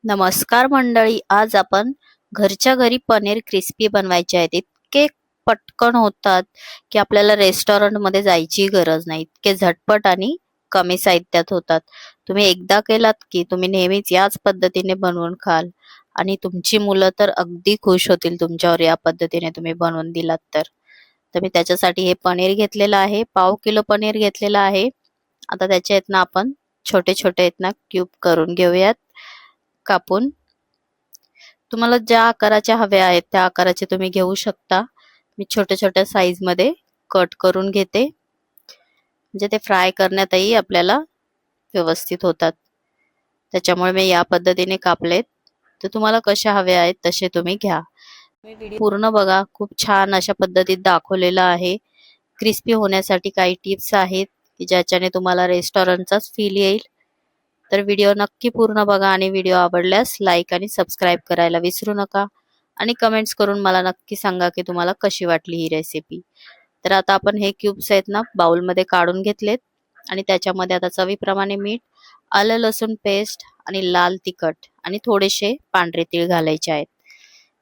नमस्कार मंडळी, आज आपण घरच्या घरी पनीर क्रिस्पी बनवायचे आहेत. इतके पटकन होतात की आपल्याला रेस्टॉरंटमध्ये जायची गरज नाही. इतके झटपट आणि कमी साहित्यात होतात. तुम्ही एकदा केलात की तुम्ही नेहमीच याच पद्धतीने बनवून खाल आणि तुमची मुलं तर अगदी खुश होतील तुमच्यावर या पद्धतीने तुम्ही बनवून दिलात तर. तर मी त्याच्यासाठी हे पनीर घेतलेलं आहे. पाव किलो पनीर घेतलेलं आहे. आता त्याचे आहेत ना आपण छोटे छोटे आहेत ना क्यूब करून घेऊयात कापून. तुम्हाला ज्या आकाराच्या हव्या आहेत त्या आकाराचे तुम्ही घेऊ शकता. मी छोट्या छोट्या साईज मध्ये कट करून घेते, म्हणजे ते फ्राय करण्यातही आपल्याला व्यवस्थित होतात. त्याच्यामुळे मी या पद्धतीने कापलेत. तर तुम्हाला कशा हव्या आहेत तसे तुम्ही घ्या. व्हिडिओ पूर्ण बघा, खूप छान अशा पद्धतीत दाखवलेलं आहे. क्रिस्पी होण्यासाठी काही टिप्स आहेत की ज्याच्याने तुम्हाला रेस्टॉरंटचाच फील येईल. तर व्हिडिओ नक्की पूर्ण बघा आणि व्हिडिओ आवडल्यास लाईक आणि सबस्क्राईब करायला विसरू नका आणि कमेंट्स करून मला नक्की सांगा की तुम्हाला कशी वाटली ही रेसिपी. तर आता आपण हे क्यूब्स आहेत ना बाउलमध्ये काढून घेतलेत आणि त्याच्यामध्ये आता चवीप्रमाणे मीठ, आलं लसूण पेस्ट आणि लाल तिखट आणि थोडेसे पांढरे तीळ घालायचे आहेत.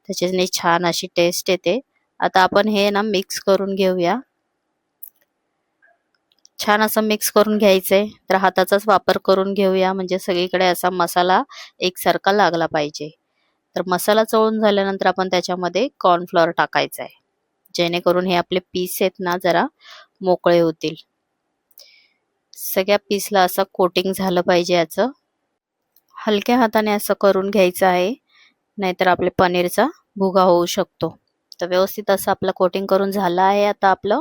त्याच्याने छान अशी टेस्ट येते. आता आपण हे ना मिक्स करून घेऊया. छान असं मिक्स करून घ्यायचंय. तर हाताचाच वापर करून घेऊया, म्हणजे सगळीकडे असा मसाला एकसारखा लागला पाहिजे. तर मसाला चोळून झाल्यानंतर आपण त्याच्यामध्ये कॉर्नफ्लॉवर टाकायचा आहे, जेणेकरून हे आपले पीस आहेत ना जरा मोकळे होतील. सगळ्या पीसला असं कोटिंग झालं पाहिजे याचं. हलक्या हाताने असं करून घ्यायचं आहे, नाहीतर आपले पनीरचा भुगा होऊ शकतो. तर व्यवस्थित असं आपलं कोटिंग करून झालं आहे आता आपलं.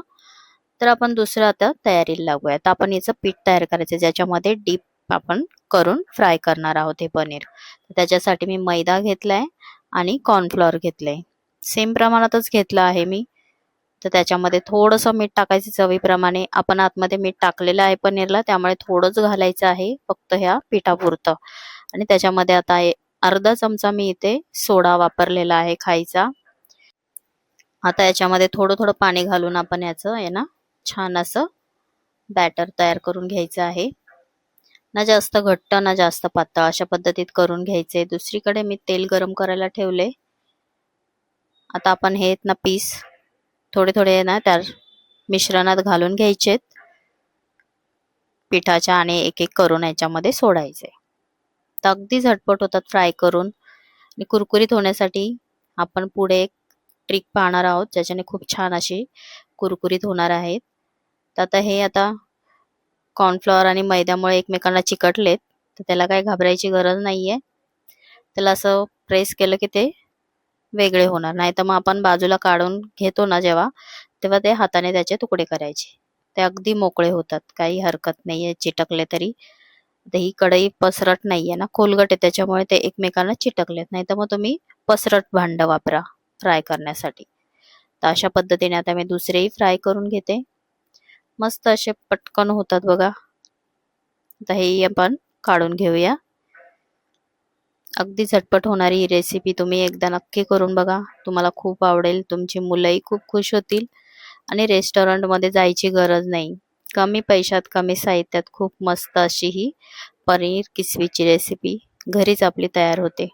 तर आपण दुसरं आता तयारीला लागूया. आता आपण याचं पीठ तयार करायचं, ज्याच्यामध्ये डीप आपण करून फ्राय करणार आहोत हे पनीर. त्याच्यासाठी मी मैदा घेतलाय आणि कॉर्नफ्लॉवर घेतलंय. सेम प्रमाणातच घेतलं आहे मी. तर त्याच्यामध्ये थोडंसं मीठ टाकायचं चवीप्रमाणे. आपण आतमध्ये मीठ टाकलेलं आहे पनीरला, त्यामुळे थोडंच घालायचं आहे फक्त ह्या पिठापुरतं. आणि त्याच्यामध्ये आता अर्धा चमचा मी इथे सोडा वापरलेला आहे खायचा. आता याच्यामध्ये थोडं थोडं पाणी घालून आपण याचं आहे ना छान असं बॅटर तयार करून घ्यायचं आहे. ना जास्त घट्ट ना जास्त पातळ अशा पद्धतीत करून घ्यायचे. दुसरीकडे मी तेल गरम करायला ठेवले. आता आपण हे ना पीस थोडे थोडे ना त्या मिश्रणात घालून घ्यायचेत पिठाच्या आणि एक एक करून याच्यामध्ये सोडायचे. तर अगदी झटपट होतात फ्राय करून. आणि कुरकुरीत होण्यासाठी आपण पुढे एक ट्रिक पाहणार आहोत, ज्याच्याने खूप छान अशी कुरकुरीत होणार आहेत. तर आता कॉर्नफ्लॉवर आणि मैद्यामुळे एकमेकांना चिकटलेत, तर त्याला काही घाबरायची गरज नाहीये. त्याला असं प्रेस केलं की ते वेगळे होणार नाही. तर मग आपण बाजूला काढून घेतो ना जेव्हा, तेव्हा ते हाताने त्याचे तुकडे करायचे. ते अगदी मोकळे होतात, काही हरकत नाहीये चिटकले तरी. आता ही कढई पसरट नाहीये ना, खोलगट आहे, त्याच्यामुळे ते एकमेकांना चिटकलेत. नाही तर मग तुम्ही पसरट भांड वापरा फ्राय करण्यासाठी. तर अशा पद्धतीने आता मी दुसरेही फ्राय करून घेते. मस्त असे पटकन होतात बघा. आता हे आपण काढून घेऊया. अगदी झटपट होणारी ही रेसिपी तुम्ही एकदा नक्की करून बघा. तुम्हाला खूप आवडेल. तुमची मुलंही खूप खुश होतील आणि रेस्टॉरंटमध्ये जायची गरज नाही. कमी पैशात कमी साहित्यात खूप मस्त अशी ही पनीर किसवीची रेसिपी घरीच आपली तयार होते.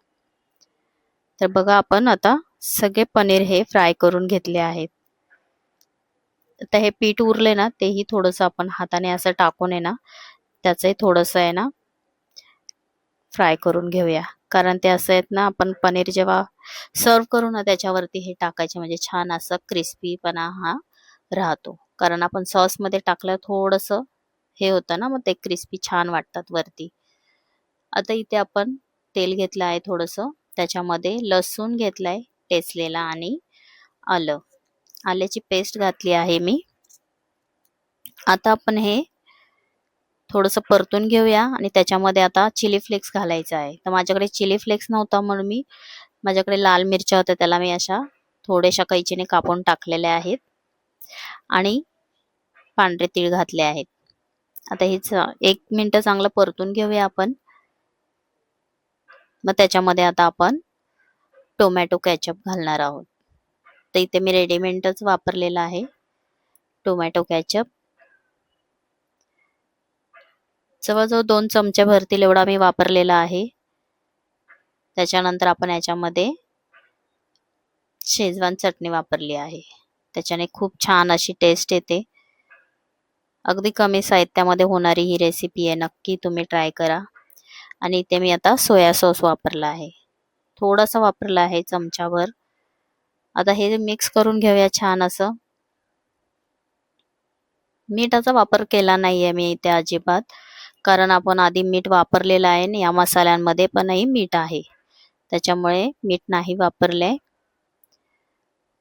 तर बघा, आपण आता सगळे पनीर हे फ्राय करून घेतले आहेत. आता हे पीठ उरले ना, तेही थोडंसं आपण हाताने असं टाकून आहे ना त्याचंही थोडंसं आहे ना फ्राय करून घेऊया. कारण ते असं आहेत ना, आपण पनीर जेव्हा सर्व करू ना त्याच्यावरती हे टाकायचे, म्हणजे छान असं क्रिस्पीपणा हा राहतो. कारण आपण सॉसमध्ये टाकल्यावर थोडंसं हे होतं ना, मग ते क्रिस्पी छान वाटतात वरती. आता इथे आपण तेल घेतलं आहे थोडंसं, त्याच्यामध्ये लसूण घेतलाय टेचलेला आणि आलं, आल्याची पेस्ट घातली आहे मी. आता आपण हे थोडंसं परतून घेऊया आणि त्याच्यामध्ये आता चिली फ्लेक्स घालायचा आहे. तर माझ्याकडे चिली फ्लेक्स नव्हता, म्हणून माझ्याकडे लाल मिरच्या होत्या, त्याला मी अशा थोड्याशा कैचीने कापून टाकलेल्या आहेत आणि पांढरे तीळ घातले आहेत. आता हेच 1 मिनिट चांगलं परतून घेऊया आपण. मग त्याच्यामध्ये आता आपण टोमॅटो केचप घालणार आहोत. तर इथे मी रेडीमेडच वापरलेला आहे टोमॅटो केचप. जवळजवळ 2 चमचे भरतील एवढा मी वापरलेला आहे. त्याच्यानंतर आपण याच्यामध्ये शेजवान चटणी वापरली आहे. त्याच्याने खूप छान अशी टेस्ट येते. अगदी कमी साहित्यामध्ये होणारी ही रेसिपी आहे. नक्की तुम्ही ट्राय करा. आणि इथे मी आता सोया सॉस वापरला आहे. थोडासा वापरला आहे चमचाभर. आता हे मिक्स करून घेऊया छान असं. मीठाचा वापर केला नाहीये मी इथे अजिबात, कारण आपण आधी मीठ वापरलेलं आहे आणि या मसाल्यांमध्ये पणही मीठ आहे, त्याच्यामुळे मीठ नाही वापरले.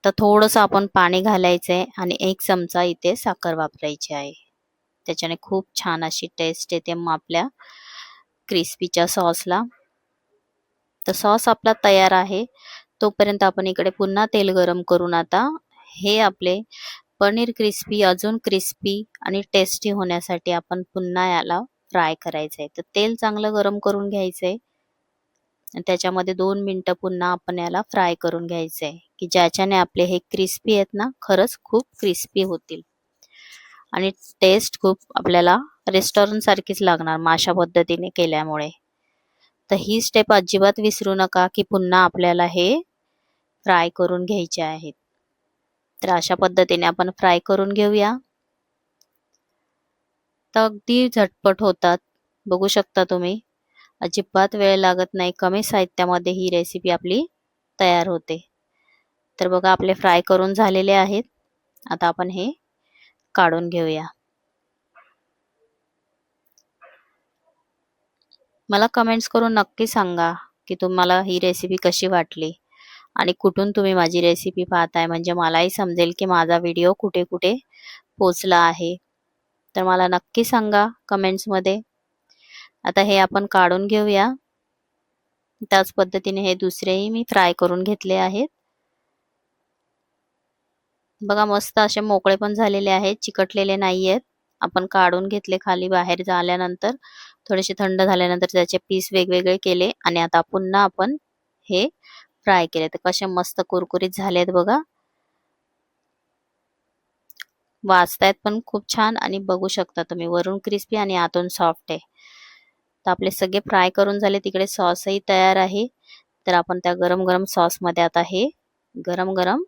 तर थोडंसं आपण पाणी घालायचंय आणि 1 चमचा इथे साखर वापरायची आहे. त्याच्याने खूप छान अशी टेस्ट येते मग आपल्या क्रिस्पीच्या सॉसला. तर सॉस आपला तयार आहे. तोपर्यंत आपण इकडे पुन्हा तेल गरम करून आता हे आपले पनीर क्रिस्पी अजून क्रिस्पी आणि टेस्टी होण्यासाठी आपण पुन्हा याला फ्राय करायचंय. तर तेल चांगलं गरम करून घ्यायचंय आणि त्याच्यामध्ये 2 मिनिटं पुन्हा आपण याला फ्राय करून घ्यायचंय, की ज्याच्याने आपले हे क्रिस्पी आहेत ना, खरंच खूप क्रिस्पी होतील आणि टेस्ट खूप आपल्याला रेस्टॉरंट सारखीच लागणार मग अशा पद्धतीने केल्यामुळे. तर ही स्टेप अजिबात विसरू नका, की पुन्हा आपल्याला हे फ्राय करून घ्यायचे आहेत. तर अशा पद्धतीने आपण फ्राय करून घेऊया. तर अगदी झटपट होतात, बघू शकता तुम्ही. अजिबात वेळ लागत नाही. कमी साहित्यामध्ये ही रेसिपी आपली तयार होते. तर बघा आपले फ्राय करून झालेले आहेत. आता आपण हे काढून घेऊया. मला कमेंट्स करून नक्की सांगा की तुम्हाला ही रेसिपी कशी वाटली आणि कुठून तुम्ही माझी रेसिपी पाहताय, म्हणजे मलाही समजेल की माझा व्हिडिओ कुठे कुठे पोचला आहे. तर मला नक्की सांगा कमेंट्समध्ये. आता हे आपण काढून घेऊया. त्याच पद्धतीने हे दुसरेही मी फ्राय करून घेतले आहेत. बघा मस्त असे मोकळे पण झालेले आहेत, चिकटलेले नाहीयेत. आपण काढून घेतले खाली बाहेर झाल्यानंतर, थोडेसे थंड झाल्यानंतर त्याचे पीस वेगवेगळे केले आणि आता पुन्हा आपण हे फ्राय केले. तर कसे मस्त कुरकुरीत झालेत बघा. वाजतायत पण खूप छान आणि बघू शकता तुम्ही वरून क्रिस्पी आणि आतून सॉफ्ट आहे. तर आपले सगळे फ्राय करून झाले. तिकडे सॉसही तयार आहे. तर आपण त्या गरम गरम सॉसमध्ये आता हे गरम गरम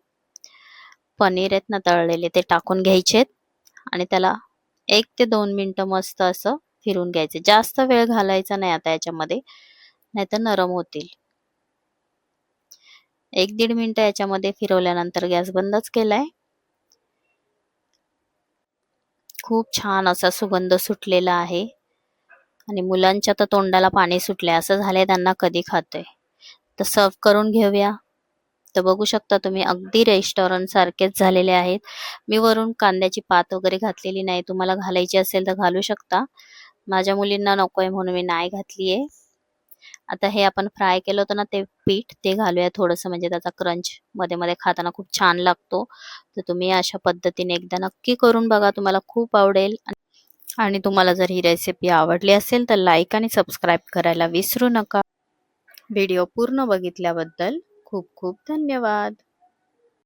पनीर आहेत ना तळलेले ते टाकून घ्यायचेत आणि त्याला 1 ते 2 मिनिटं मस्त असं फिरून घ्यायचे. जास्त वेळ घालायचा नाही आता याच्यामध्ये, नाहीतर नरम होतील. 1-1.5 मिनिटं याच्यामध्ये फिरवल्यानंतर गॅस बंदच केलाय. खूप छान असा सुगंध सुटलेला आहे आणि मुलांच्या तर तोंडाला पाणी सुटले, असं झालंय त्यांना कधी खातोय. तर सर्व करून घेऊया. तर बघू शकता तुम्ही अगदी रेस्टॉरंट सारखेच झालेले आहेत. मी वरून कांद्याची पात वगैरे घातलेली नाही. तुम्हाला घालायची असेल तर घालू शकता. माझ्या मुलींना नकोय म्हणून मी नाही घातलीये. आता हे आपण फ्राय केलं होतं ना ते पीठ ते घालूया थोडंसं, म्हणजे त्याचा क्रंच मध्ये मध्ये खाताना खूप छान लागतो. तर तुम्ही अशा पद्धतीने एकदा नक्की करून बघा, तुम्हाला खूप आवडेल. आणि तुम्हाला जर ही रेसिपी आवडली असेल तर लाईक आणि सबस्क्राईब करायला विसरू नका. व्हिडिओ पूर्ण बघितल्याबद्दल खूप खूप धन्यवाद.